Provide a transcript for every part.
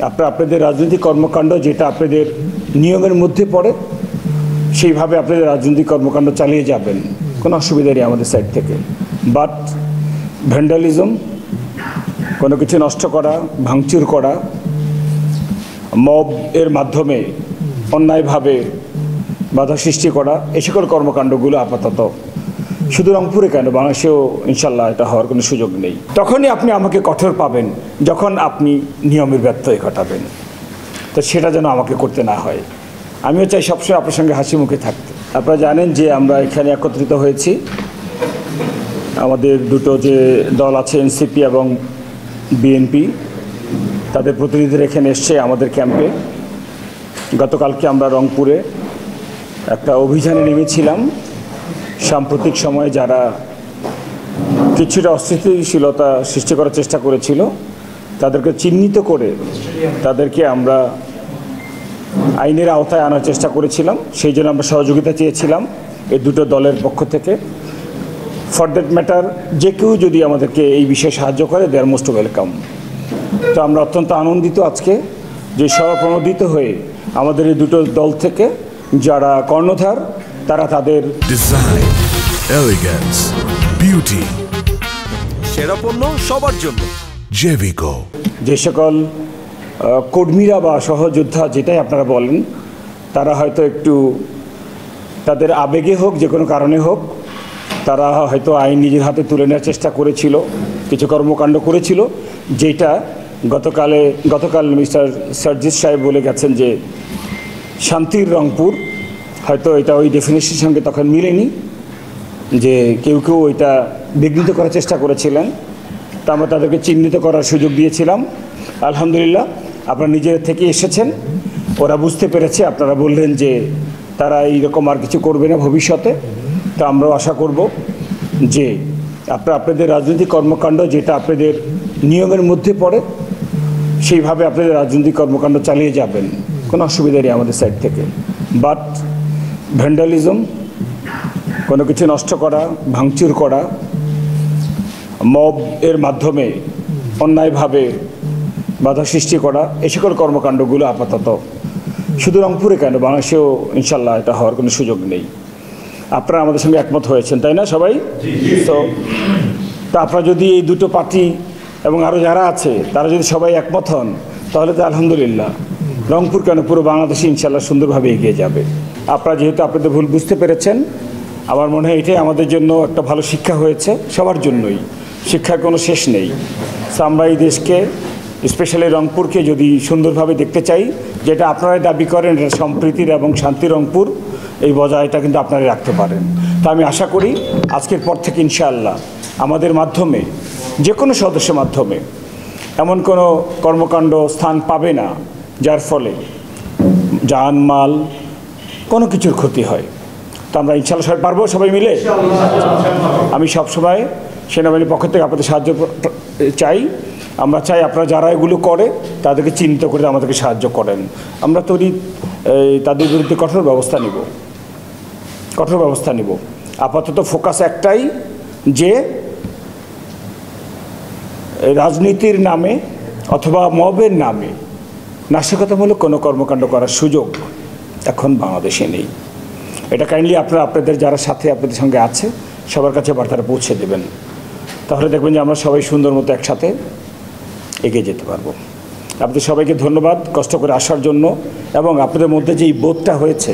আপনাদের রাজনৈতিক কর্মকাণ্ড যেটা আপনাদের নিয়মের মধ্যে পড়ে সেইভাবে আপনাদের রাজনৈতিক কর্মকাণ্ড চালিয়ে যাবেন, কোনো অসুবিধা নেই আমাদের সাইড থেকে। বাট ভ্যান্ডালিজম, কোনো কিছু নষ্ট করা, ভাঙচুর করা, মব এর মাধ্যমে অন্যায়ভাবে বাধা সৃষ্টি করা, এই সকল কর্মকাণ্ডগুলো আপাতত শুধু রংপুরে কেন, বাংলাদেশেও ইনশাল্লাহ এটা হওয়ার কোনো সুযোগ নেই। তখনই আপনি আমাকে কঠোর পাবেন যখন আপনি নিয়মের ব্যত্যয় ঘটাবেন। তো সেটা যেন আমাকে করতে না হয়। আমিও চাই সবসময় আপনার সঙ্গে হাসি মুখে থাকতে। আপনারা জানেন যে আমরা এখানে একত্রিত হয়েছি, আমাদের দুটো যে দল আছে এনসিপি এবং বিএনপি, তাদের প্রতিনিধিরা এখানে এসছে আমাদের ক্যাম্পে। গতকালকে আমরা রংপুরে একটা অভিযানে নেমেছিলাম। সাম্প্রতিক সময়ে যারা কিছুটা অস্থিতিশীলতা সৃষ্টি করার চেষ্টা করেছিল তাদেরকে চিহ্নিত করে তাদেরকে আমরা আইনের আওতায় আনার চেষ্টা করেছিলাম। সেই জন্য আমরা সহযোগিতা চেয়েছিলাম এই দুটো দলের পক্ষ থেকে। ফর দ্যাট ম্যাটার যে কেউ যদি আমাদেরকে এই বিষয়ে সাহায্য করে, দে আর মোস্ট ওয়েলকাম। তো আমরা অত্যন্ত আনন্দিত আজকে যে স্বপ্রণোদিত হয়ে আমাদের এই দুটো দল থেকে যারা কর্ণধার, তারা তাদের ডিজাইন, এলিগেন্স, বিউটি, সেরা পণ্য সবার জন্য জেভিকো, যে সকল কর্মীরা বা সহযোদ্ধা যেটাই আপনারা বলেন, তারা হয়তো একটু তাদের আবেগে হোক, যে কোনো কারণে হোক, তারা হয়তো আইন নিজের হাতে তুলে নেওয়ার চেষ্টা করেছিল, কিছু কর্মকাণ্ড করেছিল, যেটা গতকাল মিস্টার সার্জিস সাহেব বলে গেছেন যে শান্তির রংপুর। হয়তো এটা ওই ডেফিনেশনের সঙ্গে তখন মিলেনি, যে কেউ ওইটা বিঘ্নিত করার চেষ্টা করেছিলেন। তা আমরা তাদেরকে চিহ্নিত করার সুযোগ দিয়েছিলাম। আলহামদুলিল্লাহ আপনারা নিজের থেকে এসেছেন, ওরা বুঝতে পেরেছে। আপনারা বললেন যে তারা এইরকম আর কিছু করবে না ভবিষ্যতে। তা আমরাও আশা করব যে আপনাদের রাজনৈতিক কর্মকাণ্ড যেটা আপনাদের নিয়মের মধ্যে পড়ে সেইভাবে আপনাদের রাজনৈতিক কর্মকাণ্ড চালিয়ে যাবেন, কোনো অসুবিধা নেই আমাদের সাইড থেকে। বাট ভ্যান্ডালিজম, কোনো কিছু নষ্ট করা, ভাঙচুর করা, মব এর মাধ্যমে অন্যায়ভাবে বাধা সৃষ্টি করা, এই সকল কর্মকাণ্ডগুলো আপাতত শুধু রংপুরে কেন, বাংলাদেশেও ইনশাল্লাহ এটা হওয়ার কোনো সুযোগ নেই। আপনারা আমাদের সঙ্গে একমত হয়েছেন, তাই না সবাই? তো আপনারা যদি এই দুটো পার্টি এবং আরও যারা আছে তারা যদি সবাই একমত হন, তাহলে তো আলহামদুলিল্লাহ রংপুর কেন, পুরো বাংলাদেশে ইনশাল্লাহ সুন্দরভাবে এগিয়ে যাবে। আপনারা যেহেতু আপনাদের ভুল বুঝতে পেরেছেন, আমার মনে হয় এটাই আমাদের জন্য একটা ভালো শিক্ষা হয়েছে, সবার জন্যই। শিক্ষার কোনো শেষ নেই। তো আমরা এই দেশকে, স্পেশালি রংপুরকে যদি সুন্দরভাবে দেখতে চাই, যেটা আপনারাই দাবি করেন এটা সম্প্রীতির এবং শান্তির রংপুর, এই বজায়টা কিন্তু আপনারা রাখতে পারেন। তা আমি আশা করি আজকের পর থেকে ইনশাআল্লাহ আমাদের মাধ্যমে, যে কোনো সদস্যের মাধ্যমে এমন কোনো কর্মকাণ্ড স্থান পাবে না যার ফলে জানমাল কোনো কিছুর ক্ষতি হয়। তো আমরা ইনশাআল্লাহ সবাই পারবো, সবাই মিলে। আমি সবসময় সেনাবাহিনীর পক্ষ থেকে আপনাদের সাহায্য চাই। আমরা চাই আপনারা যারা এগুলো করে তাদেরকে চিহ্নিত করে আমাদেরকে সাহায্য করেন। আমরা তাদের বিরুদ্ধে কঠোর ব্যবস্থা নিব। আপাতত ফোকাস একটাই, যে রাজনীতির নামে অথবা মবের নামে নাশকতামূলক কোনো কর্মকাণ্ড করার সুযোগ এখন বাংলাদেশে নেই। এটা কাইন্ডলি আপনাদের যারা সাথে আপনাদের সঙ্গে আছে সবার কাছে বার্তাটা পৌঁছে দেবেন। তাহলে দেখবেন যে আমরা সবাই সুন্দর মতো একসাথে এগিয়ে যেতে পারবো। আপনাদের সবাইকে ধন্যবাদ কষ্ট করে আসার জন্য, এবং আপনাদের মধ্যে যে এই বোধটা হয়েছে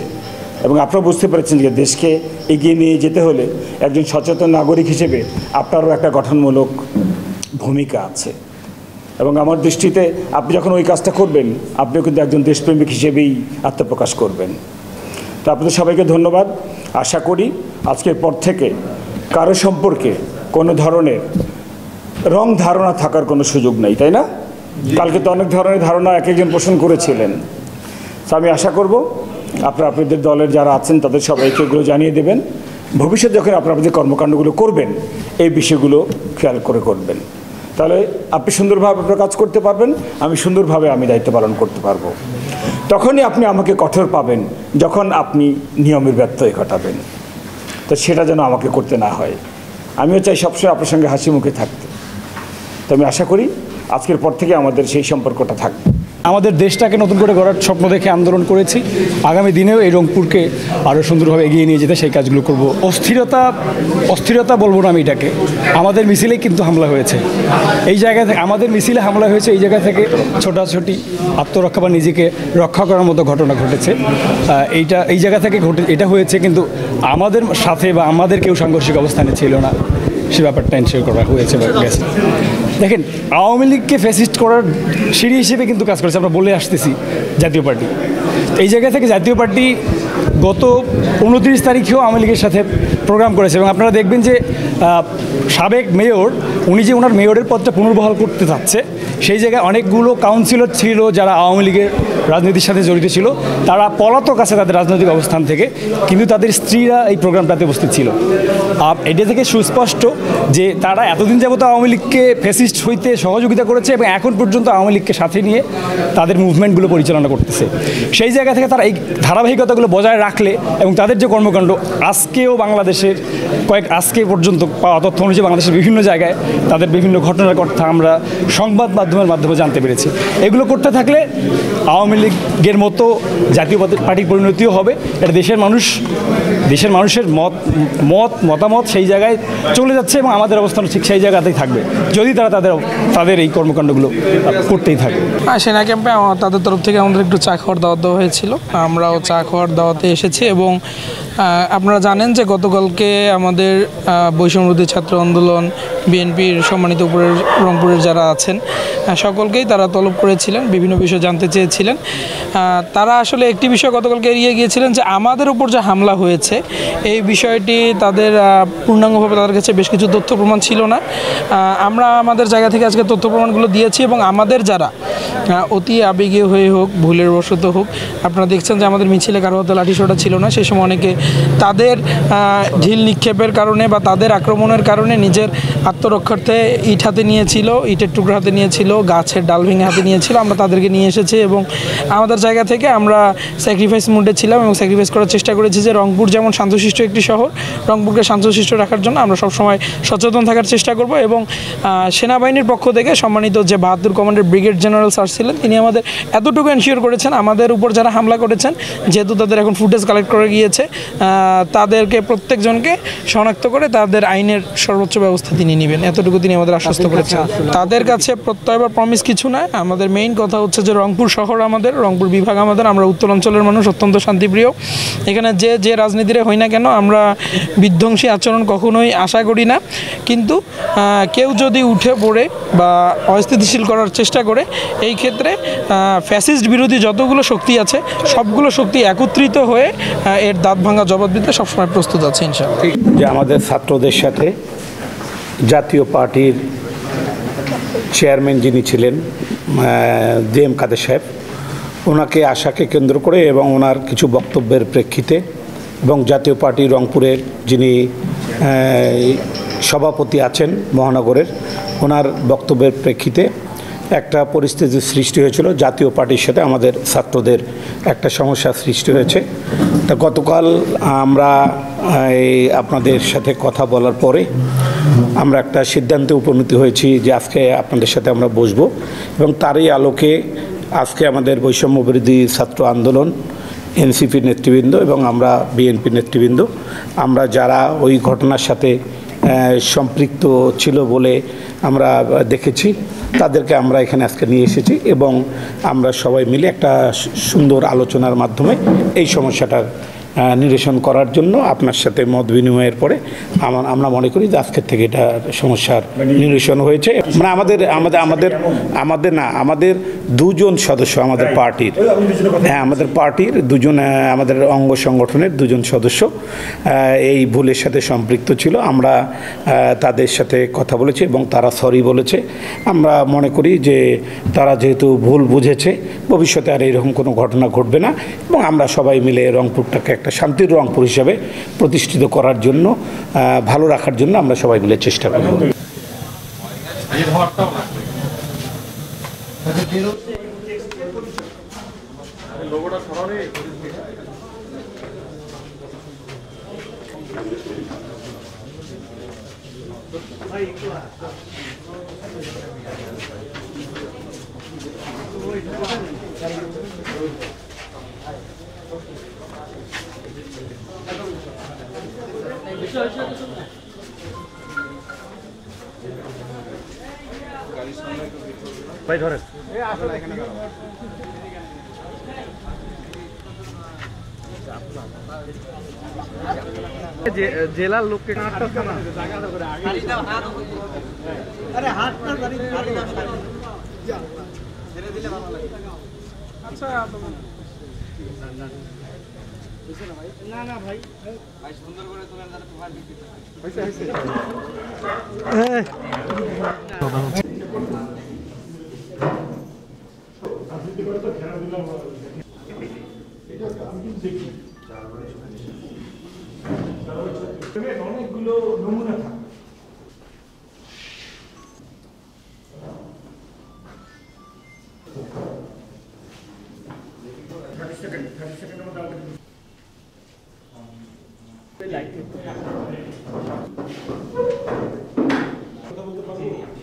এবং আপনারা বুঝতে পেরেছেন যে দেশকে এগিয়ে নিয়ে যেতে হলে একজন সচেতন নাগরিক হিসেবে আপনারও একটা গঠনমূলক ভূমিকা আছে। এবং আমার দৃষ্টিতে আপনি যখন ওই কাজটা করবেন, আপনিও কিন্তু একজন দেশপ্রেমিক হিসেবেই আত্মপ্রকাশ করবেন। তো আপনাদের সবাইকে ধন্যবাদ। আশা করি আজকের পর থেকে কারো সম্পর্কে কোনো ধরনের রং ধারণা থাকার কোনো সুযোগ নেই, তাই না? কালকে তো অনেক ধরনের ধারণা এক একজন পোষণ করেছিলেন। তো আমি আশা করব আপনাদের দলের যারা আছেন তাদের সবাইকে এগুলো জানিয়ে দেবেন। ভবিষ্যতে যখন আপনাদের কর্মকাণ্ডগুলো করবেন, এই বিষয়গুলো খেয়াল করে করবেন। তাহলে আপনি সুন্দরভাবে আপনার কাজ করতে পারবেন, আমি সুন্দরভাবে দায়িত্ব পালন করতে পারবো। তখনই আপনি আমাকে কঠোর পাবেন যখন আপনি নিয়মের ব্যত্যয় ঘটাবেন। তো সেটা যেন আমাকে করতে না হয়। আমিও চাই সবসময় আপনার সঙ্গে হাসি মুখে থাকতে। তো আমি আশা করি আজকের পর থেকে আমাদের সেই সম্পর্কটা থাকবে। আমাদের দেশটাকে নতুন করে গড়ার স্বপ্ন দেখে আন্দোলন করেছি। আগামী দিনেও এই রংপুরকে আরও সুন্দরভাবে এগিয়ে নিয়ে যেতে সেই কাজগুলো করব। অস্থিরতা বলবো না আমি এটাকে, আমাদের মিছিলেই কিন্তু হামলা হয়েছে। এই জায়গা থেকে আমাদের মিছিলে হামলা হয়েছে, এই জায়গা থেকে ছোটাছুটি আত্মরক্ষা বা নিজেকে রক্ষা করার মতো ঘটনা ঘটেছে। এই জায়গা থেকে এটা হয়েছে, কিন্তু আমাদের সাথে বা আমাদের কেউ সাংঘর্ষিক অবস্থানে ছিল না, সে ব্যাপারটা এনশিওর করা হয়েছে বা গেছে। দেখেন, আওয়ামী লীগকে ফ্যাসিস্ট করার সিঁড়ি হিসেবে কিন্তু কাজ করেছে, আমরা বলে আসতেছি জাতীয় পার্টি। এই জায়গা থেকে জাতীয় পার্টি গত 29 তারিখেও আওয়ামী লীগের সাথে প্রোগ্রাম করেছে, এবং আপনারা দেখবেন যে সাবেক মেয়র উনি যে ওনার মেয়রের পদটা পুনর্বহাল করতে চাচ্ছে, সেই জায়গায় অনেকগুলো কাউন্সিলর ছিল যারা আওয়ামী লীগের রাজনীতির সাথে জড়িত ছিল, তারা পলাতক আছে তাদের রাজনৈতিক অবস্থান থেকে, কিন্তু তাদের স্ত্রীরা এই প্রোগ্রামটাতে উপস্থিত ছিল। এটা থেকে সুস্পষ্ট যে তারা এতদিন যাবত আওয়ামী লীগকে ফ্যাসিস্ট হইতে সহযোগিতা করেছে এবং এখন পর্যন্ত আওয়ামী লীগকে সাথে নিয়ে তাদের মুভমেন্টগুলো পরিচালনা করতেছে। সেই জায়গা থেকে তারা এই ধারাবাহিকতাগুলো বজায় রাখলে এবং তাদের যে কর্মকাণ্ড আজকেও বাংলাদেশের আজকে পর্যন্ত পাওয়া তথ্য অনুযায়ী বাংলাদেশের বিভিন্ন জায়গায় তাদের বিভিন্ন ঘটনার কথা আমরা সংবাদ মাধ্যমের মাধ্যমে জানতে পেরেছি। এগুলো করতে থাকলে আওয়ামী লীগের মতো জাতীয় পার্টির পরিণতিও হবে। এটা দেশের মানুষের মতামত সেই জায়গায় চলে যাচ্ছে এবং আমাদের অবস্থান ঠিক সেই জায়গাতেই থাকবে যদি তারা তাদের এই কর্মকাণ্ডগুলো করতেই থাকে। সেনা ক্যাম্পে তাদের তরফ থেকে আমাদের একটু চা খাওয়ার দাওয়াত দেওয়া হয়েছিল, আমরাও চা খাওয়ার দাওয়াতে এসেছি। এবং আপনারা জানেন যে গতকালকে আমাদের বৈষম্যবিরোধী ছাত্র আন্দোলন বিএনপির সম্মানিত রংপুরের যারা আছেন সকলকেই তারা তলব করেছিলেন, বিভিন্ন বিষয় জানতে চেয়েছিলেন। তারা আসলে একটি বিষয় গতকালকে এড়িয়ে গিয়েছিলেন যে আমাদের উপর যে হামলা হয়েছে এই বিষয়টি তাদের পূর্ণাঙ্গভাবে তাদের কাছে বেশ কিছু তথ্য প্রমাণ ছিল না। আমরা আমাদের জায়গা থেকে আজকে তথ্য প্রমাণগুলো দিয়েছি এবং আমাদের যারা অতি আবেগীয় হয়ে হোক, ভুলের বশত হোক, আপনারা দেখছেন যে আমাদের মিছিলে কারো হাতে লাঠিসোঁটা ছিল না, সেই সময় অনেকে তাদের ঢিল নিক্ষেপের কারণে বা তাদের আক্রমণের কারণে নিজের আত্মরক্ষার্থে ইট হাতে নিয়েছিল, ইটের টুকরো হাতে নিয়েছিল, গাছের ডাল ভেঙে হাতে নিয়েছিল। আমরা তাদেরকে নিয়ে এসেছি এবং আমাদের জায়গা থেকে আমরা স্যাক্রিফাইস মুডে ছিলাম এবং স্যাক্রিফাইস করার চেষ্টা করেছি যে রংপুর যেমন শান্তশিষ্ট একটি শহর, রংপুরকে শান্তশিষ্ট রাখার জন্য আমরা সবসময় সচেতন থাকার চেষ্টা করব। এবং সেনাবাহিনীর পক্ষ থেকে সম্মানিত যে 72 কমান্ডের ব্রিগেড জেনারেল স্যার ছিলেন, তিনি আমাদের এতটুকু এনশিওর করেছেন আমাদের উপর যারা হামলা করেছেন, যেহেতু তাদের এখন ফুটেজ কালেক্ট করে গিয়েছে, তাদেরকে প্রত্যেকজনকে শনাক্ত করে তাদের আইনের সর্বোচ্চ ব্যবস্থা তিনি নেবেন, এতটুকু তিনি আমাদের আশ্বস্ত করেছেন। তাদের কাছে প্রত্যয় বা প্রমিস কিছু নয়, আমাদের মেইন কথা হচ্ছে যে রংপুর শহর আমাদের, রংপুর বিভাগ আমাদের, আমরা উত্তরাঞ্চলের মানুষ, অত্যন্ত শান্তিপ্রিয়। এখানে যে রাজনীতিরে হই না কেন আমরা বিধ্বংসী আচরণ কখনোই আশা করি না, কিন্তু কেউ যদি উঠে পড়ে বা অস্থিতিশীল করার চেষ্টা করে, এই ক্ষেত্রে ফ্যাসিস্ট বিরোধী যতগুলো শক্তি আছে সবগুলো শক্তি একত্রিত হয়ে এর দাঁত ভাঙা জবাব দিতে সবসময় প্রস্তুত আছে ইনশাআল্লাহ। যে আমাদের ছাত্রদের সাথে জাতীয় পার্টির চেয়ারম্যান যিনি ছিলেন DM কাদের সাহেব, ওনাকে আশাকে কেন্দ্র করে এবং ওনার কিছু বক্তব্যের প্রেক্ষিতে এবং জাতীয় পার্টি রংপুরের যিনি সভাপতি আছেন মহানগরের, ওনার বক্তব্যের প্রেক্ষিতে একটা পরিস্থিতির সৃষ্টি হয়েছিল। জাতীয় পার্টির সাথে আমাদের ছাত্রদের একটা সমস্যার সৃষ্টি হয়েছে। তা গতকাল আমরা আপনাদের সাথে কথা বলার পরে আমরা একটা সিদ্ধান্তে উপনীত হয়েছি যে আজকে আপনাদের সাথে আমরা বসবো এবং তারই আলোকে আজকে আমাদের বৈষম্য বিরোধী ছাত্র আন্দোলন, NCP নেতৃবৃন্দ এবং আমরা BNP নেতৃবৃন্দ, আমরা যারা ওই ঘটনার সাথে সম্পৃক্ত ছিল বলে আমরা দেখেছি, তাদেরকে আমরা এখানে আজকে নিয়ে এসেছি এবং আমরা সবাই মিলে একটা সুন্দর আলোচনার মাধ্যমে এই সমস্যাটার নিরসন করার জন্য আপনার সাথে মত বিনিময়ের পরে আমরা মনে করি যে আজকের থেকে এটা সমস্যার নিরসন হয়েছে। মানে আমাদের দুজন সদস্য আমাদের পার্টির, আমাদের পার্টির দুজন, আমাদের অঙ্গ সংগঠনের দুজন সদস্য এই ভুলের সাথে সম্পৃক্ত ছিল। আমরা তাদের সাথে কথা বলেছি এবং তারা সরি বলেছে। আমরা মনে করি যে তারা যেহেতু ভুল বুঝেছে, ভবিষ্যতে আর এরকম কোনো ঘটনা ঘটবে না এবং আমরা সবাই মিলে রংপুরটাকে একটা শান্তির রংপুর হিসাবে প্রতিষ্ঠিত করার জন্য, ভালো রাখার জন্য আমরা সবাই মিলে চেষ্টা করব। ভাই ধরেন জেলার লোককে অনেকগুলো নমুনা থাকে। কথা বলতে পারবো।